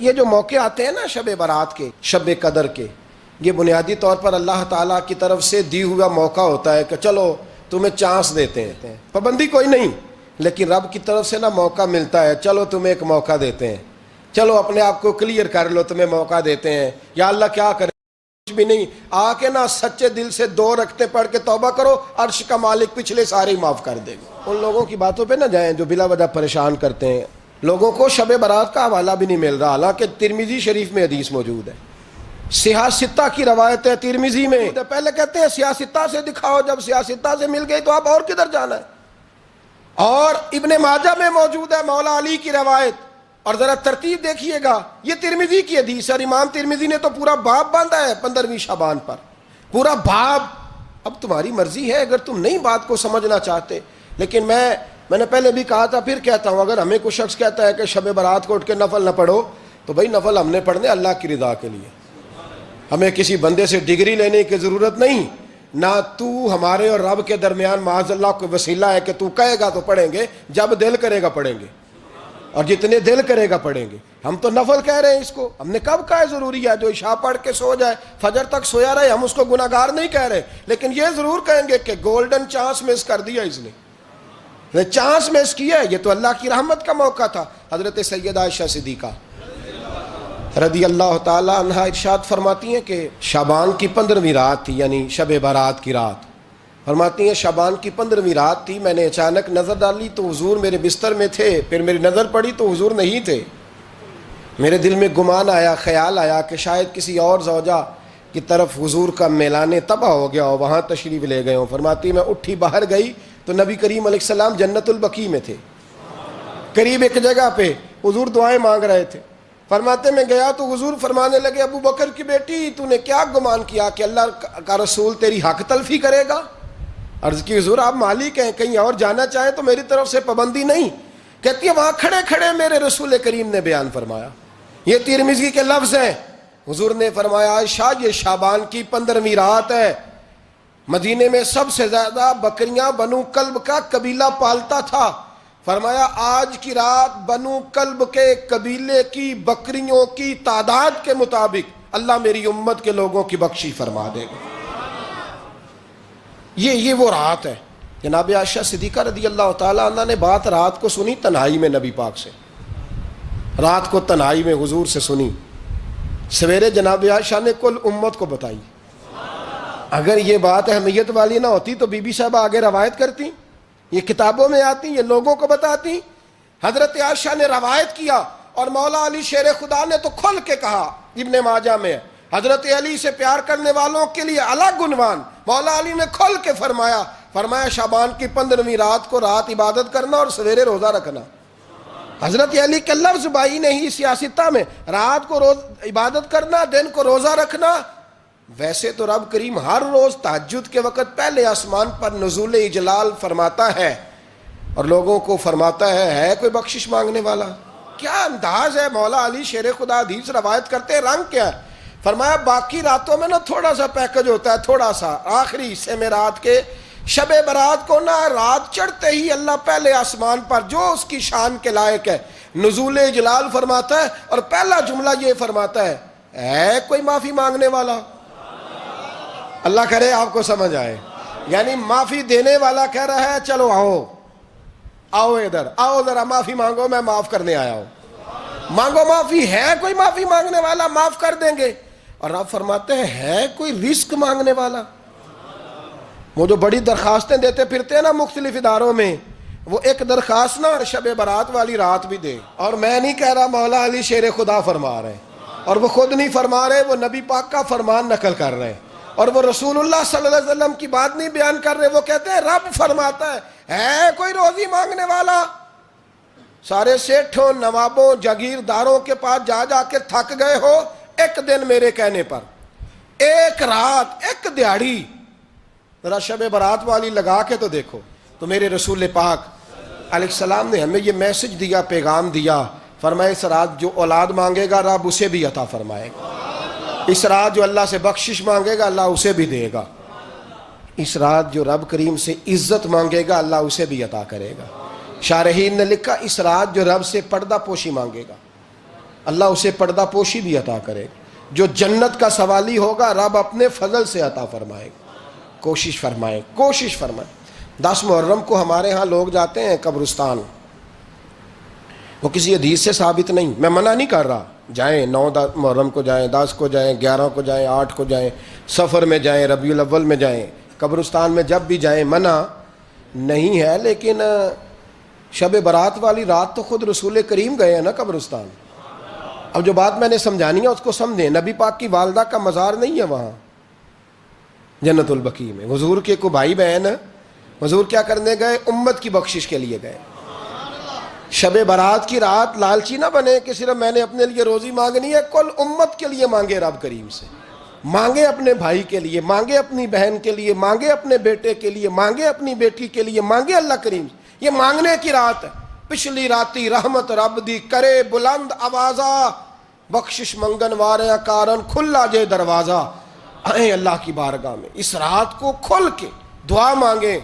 یہ جو موقع آتے ہیں نا شب برات کے، شب قدر کے، یہ بنیادی طور پر اللہ تعالیٰ کی طرف سے دی ہوا موقع ہوتا ہے کہ چلو تمہیں چانس دیتے ہیں، پابندی کوئی نہیں، لیکن رب کی طرف سے نا موقع ملتا ہے، چلو تمہیں ایک موقع دیتے ہیں، چلو اپنے آپ کو کلیئر کر لو، تمہیں موقع دیتے ہیں، یا اللہ کیا کرے کچھ بھی نہیں، آ کے نا سچے دل سے 2 رکعتیں پڑھ کے توبہ کرو، عرش کا مالک پچھلے سارے معاف کر دے گا۔ ان لوگوں کی باتوں پہ نہ جائیں جو بلا وجہ پریشان کرتے ہیں لوگوں کو۔ شب برات کا حوالہ بھی نہیں مل رہا، حالانکہ ترمذی شریف میں حدیث موجود ہے، سیاستہ کی روایت ہے ترمذی میں۔ پہلے کہتے ہیں سیاستہ سے دکھاؤ، جب سیاستہ سے مل گئی تو آپ اور کدھر جانا ہے؟ اور ابن ماجہ میں موجود ہے مولا علی کی روایت، اور ذرا ترتیب دیکھیے گا، یہ ترمذی کی حدیث ہے، اور امام ترمذی نے تو پورا باب باندھا ہے 15ویں شعبان پر، پورا باب۔ اب تمہاری مرضی ہے اگر تم نئی بات کو سمجھنا چاہتے، لیکن میں نے پہلے بھی کہا تھا، پھر کہتا ہوں، اگر ہمیں کوئی شخص کہتا ہے کہ شب برات کو اٹھ کے نفل نہ پڑھو، تو بھائی نفل ہم نے پڑھنے اللہ کی رضا کے لیے، ہمیں کسی بندے سے ڈگری لینے کی ضرورت نہیں، نہ تو ہمارے اور رب کے درمیان معاذ اللہ کوئی وسیلہ ہے کہ تو کہے گا تو پڑھیں گے، جب دل کرے گا پڑھیں گے، اور جتنے دل کرے گا پڑھیں گے۔ ہم تو نفل کہہ رہے ہیں اس کو، ہم نے کب کہا ہے ضروری ہے جو عشاء پڑھ کے سو جائے فجر تک سویا رہے، ہم اس کو گناہ گار نہیں کہہ رہے، لیکن یہ ضرور کہیں گے کہ گولڈن چانس مس کر دیا اس نے چانس مس کیا ہے، یہ تو اللہ کی رحمت کا موقع تھا۔ حضرت سیدہ عائشہ صدیقہ رضی اللہ تعالی عنہا ارشاد فرماتی ہیں کہ شعبان کی 15ویں رات تھی، یعنی شب برات کی رات، فرماتی ہیں شعبان کی 15ویں رات تھی، میں نے اچانک نظر ڈالی تو حضور میرے بستر میں تھے، پھر میری نظر پڑی تو حضور نہیں تھے، میرے دل میں گمان آیا، خیال آیا کہ شاید کسی اور زوجہ کی طرف حضور کا میلان تباہ ہو گیا ہو، وہاں تشریف لے گئے ہوں۔ فرماتی میں اٹھی باہر گئی تو نبی کریم علیہ السلام جنت البقیع میں تھے، قریب ایک جگہ پہ حضور دعائیں مانگ رہے تھے۔ فرماتے میں گیا تو حضور فرمانے لگے، ابو بکر کی بیٹی تو نے کیا گمان کیا کہ اللہ کا رسول تیری حق تلفی کرے گا؟ عرض کی حضور آپ مالک ہیں، کہیں اور جانا چاہیں تو میری طرف سے پابندی نہیں۔ کہتی ہے وہاں کھڑے کھڑے میرے رسول کریم نے بیان فرمایا، یہ ترمذی کے لفظ ہیں، حضور نے فرمایا عائشہ یہ شعبان کی 15ویں رات ہے، مدینے میں سب سے زیادہ بکریاں بنو کلب کا قبیلہ پالتا تھا، فرمایا آج کی رات بنو کلب کے قبیلے کی بکریوں کی تعداد کے مطابق اللہ میری امت کے لوگوں کی بخشی فرما دے گا۔ یہ وہ رات ہے۔ جناب عائشہ صدیقہ رضی اللہ تعالی عنہ نے بات رات کو سنی تنہائی میں، نبی پاک سے رات کو تنہائی میں حضور سے سنی، سویرے جناب عائشہ نے کل امت کو بتائی۔ اگر یہ بات اہمیت والی نہ ہوتی تو بی بی صاحبہ آگے روایت کرتی، یہ کتابوں میں آتی، یہ لوگوں کو بتاتی۔ حضرت عائشہ نے روایت کیا اور مولا علی شیر خدا نے تو کھل کے کہا، ابن ماجہ میں حضرت علی سے پیار کرنے والوں کے لیے الگ عنوان، مولا علی نے کھل کے فرمایا شعبان کی 15ویں رات کو رات عبادت کرنا اور سویرے روزہ رکھنا۔ حضرت علی کے لفظ بائی نہیں سیاستہ میں، رات کو روز عبادت کرنا، دن کو روزہ رکھنا۔ ویسے تو رب کریم ہر روز تہجد کے وقت پہلے آسمان پر نزول اجلال فرماتا ہے اور لوگوں کو فرماتا ہے کوئی بخشش مانگنے والا؟ کیا انداز ہے مولا علی شیر خدا حدیث روایت کرتے ہیں، رنگ کیا ہے؟ فرمایا باقی راتوں میں نا تھوڑا سا پیکج ہوتا ہے، تھوڑا سا آخری حصے میں رات کے شب برات کو نا رات چڑھتے ہی اللہ پہلے آسمان پر جو اس کی شان کے لائق ہے نزول اجلال فرماتا ہے، اور پہلا جملہ یہ فرماتا ہے کوئی معافی مانگنے والا؟ اللہ کرے آپ کو سمجھ آئے، یعنی معافی دینے والا کہہ رہا ہے چلو آؤ ادھر آؤ ذرا معافی مانگو، میں معاف کرنے آیا ہوں، مانگو معافی، ہے کوئی معافی مانگنے والا؟ معاف کر دیں گے۔ اور آپ فرماتے ہیں ہے کوئی رزق مانگنے والا؟ وہ جو بڑی درخواستیں دیتے پھرتے ہیں نا مختلف اداروں میں، وہ ایک درخواست نا شب برات والی رات بھی دے۔ اور میں نہیں کہہ رہا، مولا علی شیر خدا فرما رہے ہیں، اور وہ خود نہیں فرما رہے، وہ نبی پاک کا فرمان نقل کر رہے ہیں، اور وہ رسول اللہ صلی اللہ علیہ وسلم کی بات نہیں بیان کر رہے، وہ کہتے ہیں رب فرماتا ہے کوئی روزی مانگنے والا؟ سارے سیٹھوں نوابوں جاگیرداروں کے پاس جا جا کے تھک گئے ہو، ایک دن میرے کہنے پر، ایک رات، ایک دیہڑی ذرا شب برات والی لگا کے تو دیکھو۔ تو میرے رسول پاک علیہ السلام نے ہمیں یہ میسج دیا، پیغام دیا، فرمائے اس رات جو اولاد مانگے گا رب اسے بھی عطا فرمائے گا، اس رات جو اللہ سے بخشش مانگے گا اللہ اسے بھی دے گا، اس رات جو رب کریم سے عزت مانگے گا اللہ اسے بھی عطا کرے گا۔ شارحین نے لکھا اس رات جو رب سے پردہ پوشی مانگے گا اللہ اسے پردہ پوشی بھی عطا کرے. جو جنت کا سوالی ہوگا رب اپنے فضل سے عطا فرمائے. کوشش فرمائیں, کوشش فرمائیں. 10 محرم کو ہمارے ہاں لوگ جاتے ہیں قبرستان, وہ کسی حدیث سے ثابت نہیں, میں منع نہیں کر رہا, جائیں 9 محرم کو جائیں, 10 کو جائیں, 11 کو جائیں, 8 کو جائیں, سفر میں جائیں, ربیع الاول میں جائیں, قبرستان میں جب بھی جائیں, منع نہیں ہے. لیکن شب برات والی رات تو خود رسول کریم گئے ہیں نا قبرستان. اب جو بات میں نے سمجھانی ہے اس کو سمجھیں. نبی پاک کی والدہ کا مزار نہیں ہے وہاں جنت البقیع میں. حضور کے کو بھائی بہن, حضور کیا کرنے گئے؟ امت کی بخشش کے لیے گئے. شب برات کی رات لالچی نہ بنے کہ صرف میں نے اپنے لیے روزی مانگنی ہے, کل امت کے لیے مانگے رب کریم سے. مانگے اپنے بھائی کے لیے, مانگے اپنی بہن کے لیے, مانگے اپنے بیٹے کے لیے, مانگے اپنی بیٹی کے لیے, مانگے اللہ کریم سے. یہ مانگنے کی رات ہے. پچھلی راتی رحمت رب دی کرے بلند آوازہ, بخشش منگن واریاں کارن کھلا جے دروازہ. آئیں اللہ کی بارگاہ میں اس رات کو کھل کے دعا مانگیں.